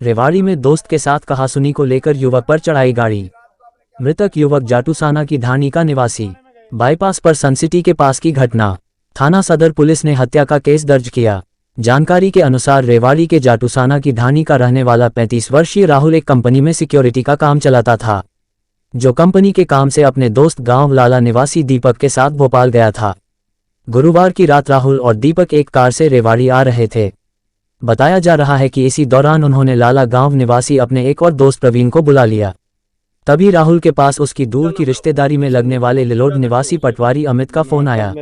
रेवाड़ी में दोस्त के साथ कहासुनी को लेकर युवक पर चढ़ाई गाड़ी। मृतक युवक जाटूसाना की धानी का निवासी। बाईपास पर सनसिटी के पास की घटना। थाना सदर पुलिस ने हत्या का केस दर्ज किया। जानकारी के अनुसार रेवाड़ी के जाटूसाना की धानी का रहने वाला 35 वर्षीय राहुल एक कंपनी में सिक्योरिटी का काम चलाता था, जो कंपनी के काम से अपने दोस्त गांव लाला निवासी दीपक के साथ भोपाल गया था। गुरुवार की रात राहुल और दीपक एक कार से रेवाड़ी आ रहे थे। बताया जा रहा है कि इसी दौरान उन्होंने लाला गांव निवासी अपने एक और दोस्त प्रवीण को बुला लिया। तभी राहुल के पास उसकी दूर की रिश्तेदारी में लगने वाले लिलोड निवासी पटवारी अमित का फोन आया।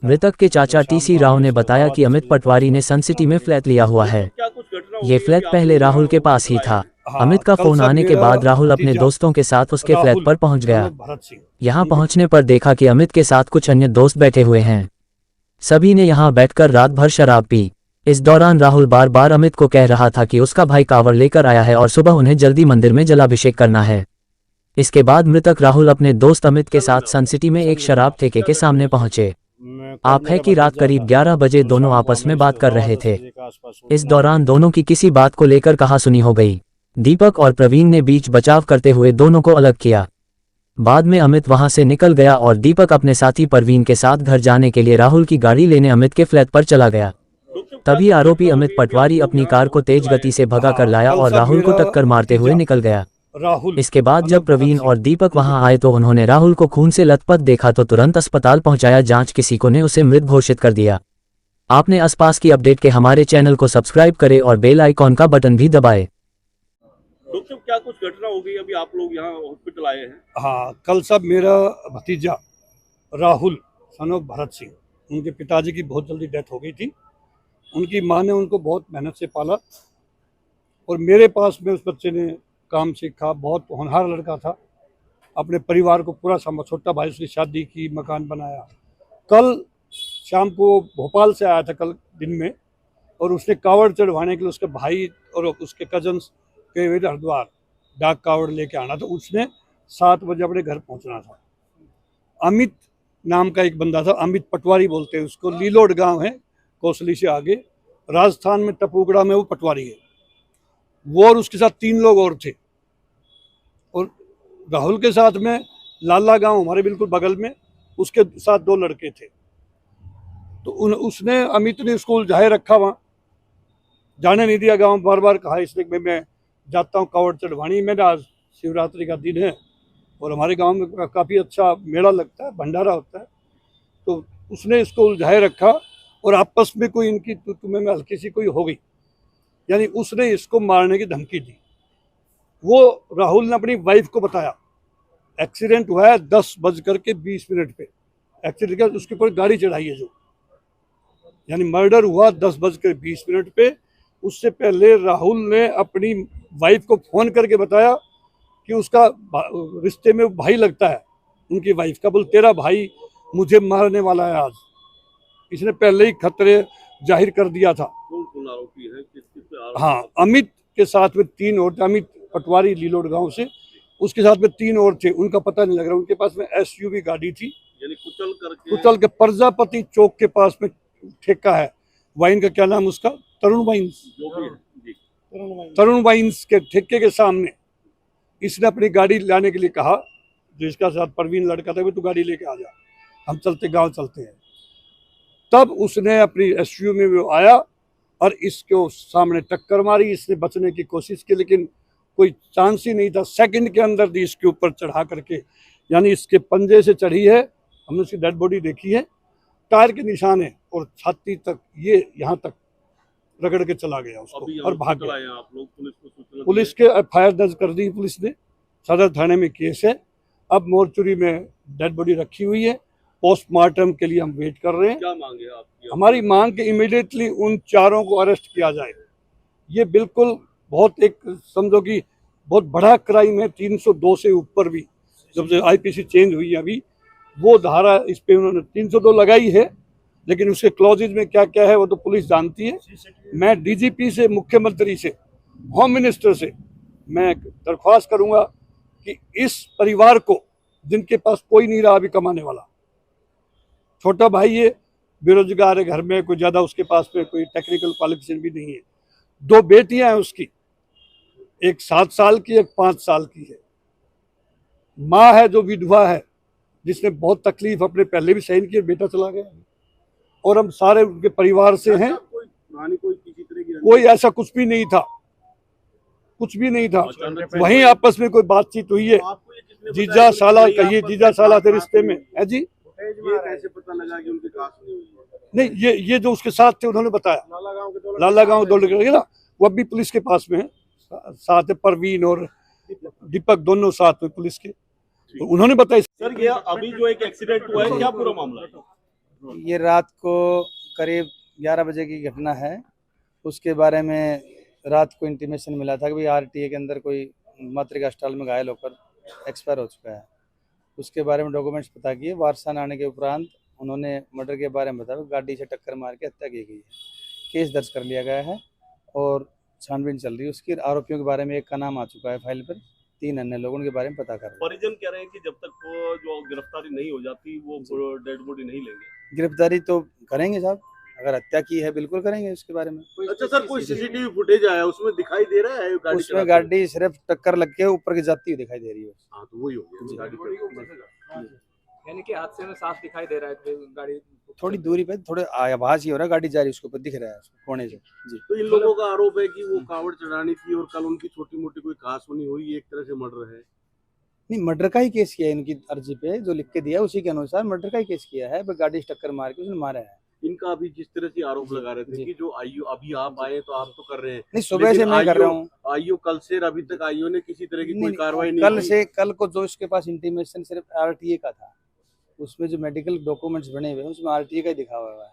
मृतक के चाचा टीसी राव ने बताया कि अमित पटवारी ने सनसिटी में फ्लैट लिया हुआ है। ये फ्लैट पहले राहुल के पास ही था। अमित का फोन आने के बाद राहुल अपने दोस्तों के साथ उसके फ्लैट पर पहुंच गया। यहां पहुंचने पर देखा कि अमित के साथ कुछ अन्य दोस्त बैठे हुए हैं। सभी ने यहां बैठकर रात भर शराब पी। इस दौरान राहुल बार बार अमित को कह रहा था कि उसका भाई कांवड़ लेकर आया है और सुबह उन्हें जल्दी मंदिर में जलाभिषेक करना है। इसके बाद मृतक राहुल अपने दोस्त अमित के साथ सनसिटी में एक शराब ठेके के सामने पहुंचे। आप है कि रात करीब 11 बजे दोनों आपस में बात कर रहे थे। इस दौरान दोनों की किसी बात को लेकर कहासुनी हो गई। दीपक और प्रवीण ने बीच बचाव करते हुए दोनों को अलग किया। बाद में अमित वहां से निकल गया और दीपक अपने साथी प्रवीण के साथ घर जाने के लिए राहुल की गाड़ी लेने अमित के फ्लैट पर चला गया। तभी आरोपी अमित पटवारी अपनी कार को तेज गति से भगा कर लाया और राहुल को टक्कर मारते हुए निकल गया। इसके बाद जब प्रवीण और दीपक वहां आए तो उन्होंने राहुल को खून से लथपथ देखा तो तुरंत अस्पताल पहुंचाया। जांच किसी को ने उसे मृत घोषित कर दिया। आपने आसपास की अपडेट के हमारे चैनल को सब्सक्राइब करें और बेल आइकॉन का बटन भी दबाएं। डॉक्टर क्या कुछ घटना हो गई? अभी आप लोग यहाँ हॉस्पिटल आए हैं। हाँ, कल सब मेरा भतीजा राहुल सन ऑफ भरत सिंह, उनके पिताजी की बहुत जल्दी डेथ हो गई थी। उनकी माँ ने उनको बहुत मेहनत से पाला और मेरे पास में उस बच्चे ने काम सीखा। बहुत होनहार लड़का था, अपने परिवार को पूरा संभाला। छोटा भाई उसकी शादी की, मकान बनाया। कल शाम को भोपाल से आया था, कल दिन में, और उसने कावड़ चढ़वाने के लिए उसके भाई और उसके कजन्स के हरिद्वार डाक कावड़ लेके आना था। उसने 7 बजे अपने घर पहुंचना था। अमित नाम का एक बंदा था, अमित पटवारी बोलते हैं उसको, लीलोड गांव है कौशली से आगे, राजस्थान में टपूगड़ा में, वो पटवारी है। वो और उसके साथ 3 लोग और थे। और राहुल के साथ में लाला गांव हमारे बिल्कुल बगल में, उसके साथ 2 लड़के थे। तो उसने अमित ने स्कूल जाए रखा, वहाँ जाने नहीं दिया। गांव बार बार कहा इसने मैं जाता हूँ कावड़ चढ़वानी। मैंने आज शिवरात्रि का दिन है और हमारे गांव में काफ़ी अच्छा मेला लगता है, भंडारा होता है। तो उसने इसको उलझाए रखा और आपस में कोई इनकी तुम्हें में हल्की सी कोई हो गई, यानी उसने इसको मारने की धमकी दी। वो राहुल ने अपनी वाइफ को बताया। एक्सीडेंट हुआ है 10:20 पे। एक्सीडेंट का उसके ऊपर गाड़ी चढ़ाई है, जो यानी मर्डर हुआ 10:20 पे। उससे पहले राहुल ने अपनी वाइफ को फोन करके बताया कि उसका रिश्ते में भाई लगता है उनकी वाइफ का। बोल, तेरा भाई मुझे मारने वाला है आज। इसने पहले ही खतरे जाहिर कर दिया था। कौन आरोपी है? किस आरोपी? हाँ, अमित के साथ में 3 और थे। अमित पटवारी लीलोड गांव से, उसके साथ में 3 और थे। उनका पता नहीं लग रहा। उनके पास में SUV गाड़ी थी, यानी कुचल के प्रजापति चौक के पास में ठेका है वाइन का, क्या नाम उसका, तरुण वाइन्स के ठेके के सामने इसने अपनी गाड़ी लाने के लिए कहा। जो इसका साथ प्रवीण लड़का था, वो तू गाड़ी लेके आ जा, हम चलते गांव चलते हैं। तब उसने अपनी SUV में वो आया और इसको सामने टक्कर मारी। इसने बचने की कोशिश की, लेकिन कोई चांस ही नहीं था। सेकंड के अंदर भी इसके ऊपर चढ़ा करके, यानी इसके पंजे से चढ़ी है। हमने उसकी डेड बॉडी देखी है, टायर के निशान है और छाती तक, ये यहाँ तक रगड़ के चला गया उसको और भाग गया। आप लोग पुलिस के FIR दर्ज कर दी पुलिस ने, सदर थाने में केस है। अब मोर्चरी में डेड बॉडी रखी हुई है, पोस्टमार्टम के लिए हम वेट कर रहे हैं। क्या मांगे आपकी? हमारी मांग के इमीडिएटली उन 4 को अरेस्ट किया जाए। ये बिल्कुल बहुत एक समझो कि बहुत बड़ा क्राइम है। 302 से ऊपर भी, जब से IPC चेंज हुई है अभी, वो धारा इस पे उन्होंने 302 लगाई है, लेकिन उसके क्लॉजेज में क्या क्या है वो तो पुलिस जानती है। मैं DGP से, मुख्यमंत्री से, होम मिनिस्टर से मैं दरख्वास्त करूंगा कि इस परिवार को, जिनके पास कोई नहीं रहा अभी कमाने वाला, छोटा भाई है, बेरोजगार है घर में, कोई ज़्यादा उसके पास में कोई टेक्निकल क्वालिफिकेशन भी नहीं है, 2 बेटियां हैं उसकी, एक 7 साल की, एक 5 साल की है। माँ है जो विधवा है, जिसने बहुत तकलीफ अपने पहले भी सहन की, बेटा चला गया, और हम सारे उनके परिवार से हैं। कोई कहानी, कोई किसी तरह की कोई ऐसा कुछ भी नहीं था, कुछ भी नहीं था। अचानक वहीं आपस में कोई बातचीत हुई है, आपको ये किसने जीजा बताया कि साला नहीं, कहिए, आपस जीजा में साला थे बात रिश्ते हुई? में है जी। ये कैसे पता लगा कि उनकी कास्ट नहीं हुई है? नहीं, ये जो उसके साथ थे उन्होंने बताया। लाला गांव दो लड़के ना, वो अभी पुलिस के पास में है, साथ है परवीन और दीपक, दोनों साथ में पुलिस के, तो उन्होंने बताया। सर, ये अभी जो एक एक्सीडेंट हुआ है, क्या पूरा मामला है? ये रात को करीब 11 बजे की घटना है। उसके बारे में रात को इंटीमेशन मिला था कि भाई आरटीए के अंदर कोई मातृका अस्पताल में घायल होकर एक्सपायर हो चुका है। उसके बारे में डॉक्यूमेंट्स पता किए। वारसान आने के उपरांत उन्होंने मर्डर के बारे में बताया, गाड़ी से टक्कर मार के हत्या की गई है। केस दर्ज कर लिया गया है और छानबीन चल रही है उसकी। आरोपियों के बारे में एक का नाम आ चुका है फाइल पर, 3 अन्य लोगों के बारे में पता कर रहे हैं। परिजन कह रहे हैं कि जब तक वो जो गिरफ्तारी नहीं हो जाती वो डेड बॉडी नहीं लेंगे। गिरफ्तारी तो करेंगे साहब, अगर हत्या की है बिल्कुल करेंगे उसके बारे में। अच्छा सर, कोई सीसीटीवी फुटेज आया, उसमें दिखाई दे रहा है गाड़ी उसमें गाड़ी सिर्फ टक्कर लग के ऊपर की जाती हुई दिखाई दे रही है। हाँ, तो वही हो गया गाड़ी पे। यानी कि हादसे में साफ दिखाई दे रहा है कि गाड़ी थोड़ी दूरी पे थोड़े आभास ही हो रहा है, गाड़ी जा रही है उसके ऊपर दिख रहा है कोने से जी। तो इन लोगों का आरोप है कि वो कावड़ चढ़ानी थी और कल उनकी छोटी मोटी कोई कहासुनी हुई, एक तरह से मर्डर है। नहीं, मर्डर का ही केस किया है इनकी अर्जी पे, जो लिख के दिया है उसी के अनुसार मर्डर का ही केस किया है। गाड़ी से टक्कर मार के उसने मारा है। इनका अभी जिस तरह से आरोप लगा रहे थे कि जो आईओ अभी आप आए तो आप तो कर रहे हैं, नहीं, सुबह से मैं कर रहा हूँ। आईओ कल से अभी तक आईओ ने किसी तरह की कोई कार्रवाई नहीं कल की। से कल को जो इसके पास इंटीमेशन सिर्फ आरटीए का था, उसमें जो मेडिकल डॉक्यूमेंट्स बने हुए हैं उसमें आरटीए का ही दिखा हुआ है।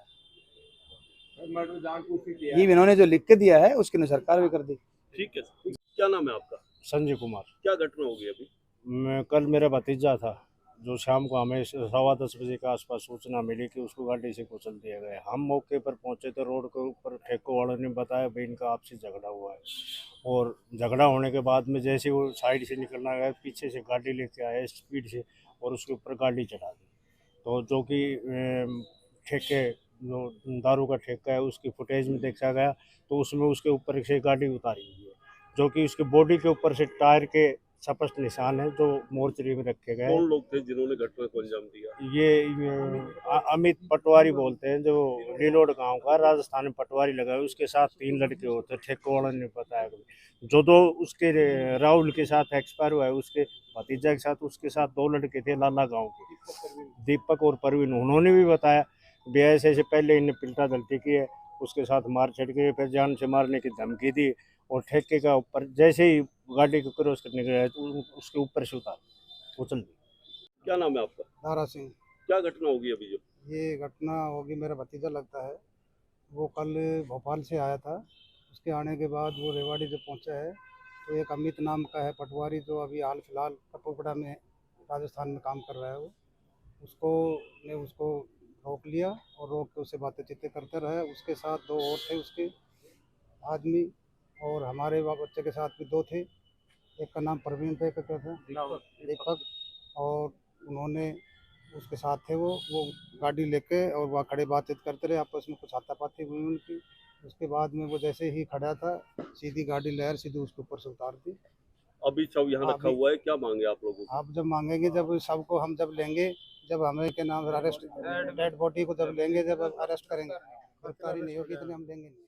ये इन्होंने जो लिख के दिया है उसके अनुसार कार्रवाई कर दी। ठीक है सर। क्या नाम है आपका? संजय कुमार। क्या घटना हो गई अभी? मैं कल मेरा भतीजा था, जो शाम को हमें 10:15 बजे के आसपास सूचना मिली कि उसको गाड़ी से कुचल दिया गया। हम मौके पर पहुंचे तो रोड के ऊपर ठेको वालों ने बताया भाई इनका आपसी झगड़ा हुआ है, और झगड़ा होने के बाद में जैसे वो साइड से निकलना गया, पीछे से गाड़ी लेके आए स्पीड से और उसके ऊपर गाड़ी चढ़ा दी। तो जो कि ठेके जो दारू का ठेका है उसकी फुटेज में देखा गया, तो उसमें उसके ऊपर से गाड़ी उतारी हुई है, जो कि उसके बॉडी के ऊपर से टायर के स्पष्ट निशान है, जो मोर्चरी में रखे गए। कौन लोग थे जिन्होंने घटना को अंजाम दिया? ये अमित पटवारी बोलते हैं, जो लीलोड गांव का, राजस्थान में पटवारी लगा है। उसके साथ 3 लड़के होते, ठेको वालों ने बताया। जो 2 उसके राहुल के साथ एक्सपायर हुआ है, उसके भतीजा के साथ उसके साथ 2 लड़के थे लाला गांव के, दीपक और परवीन। उन्होंने भी बताया भी ऐसे से पहले इन्हें पिल्टा गलती की है, उसके साथ मार छड़ के फिर जान से मारने की धमकी दी, और ठेके का ऊपर जैसे ही गाड़ी को क्रॉस करने गया तो उसके ऊपर से उछल दी। क्या नाम है आपका? दारा सिंह। क्या घटना होगी अभी? जो ये घटना होगी, मेरा भतीजा लगता है, वो कल भोपाल से आया था। उसके आने के बाद वो रेवाड़ी जब पहुंचा है तो एक अमित नाम का है पटवारी, जो अभी हाल फिलहाल कपूरपड़ा में राजस्थान में काम कर रहा है, वो उसको रोक लिया और रोक के उससे बातें चीतें करते रहे। उसके साथ 2 और थे उसके आदमी, और हमारे बच्चे के साथ भी 2 थे। एक का नाम परवीन था, एक का क्या था, दीपक। और उन्होंने उसके साथ थे वो गाड़ी लेके और वहाँ खड़े बातचीत करते रहे, आपस में कुछ हाथापाती हुई उनकी। उसके बाद में वो जैसे ही खड़ा था, सीधी गाड़ी लहर सीधी उसके ऊपर से उतार दी। अभी शव यहाँ रखा हुआ है, क्या मांगे आप लोगों को? आप जब मांगेंगे, जब शव को हम जब लेंगे, जब हमें के नाम अरेस्ट, डेड बॉडी को जब लेंगे, जब अरेस्ट करेंगे, गिरफ्तारी नहीं होगी इतने हम लेंगे नहीं।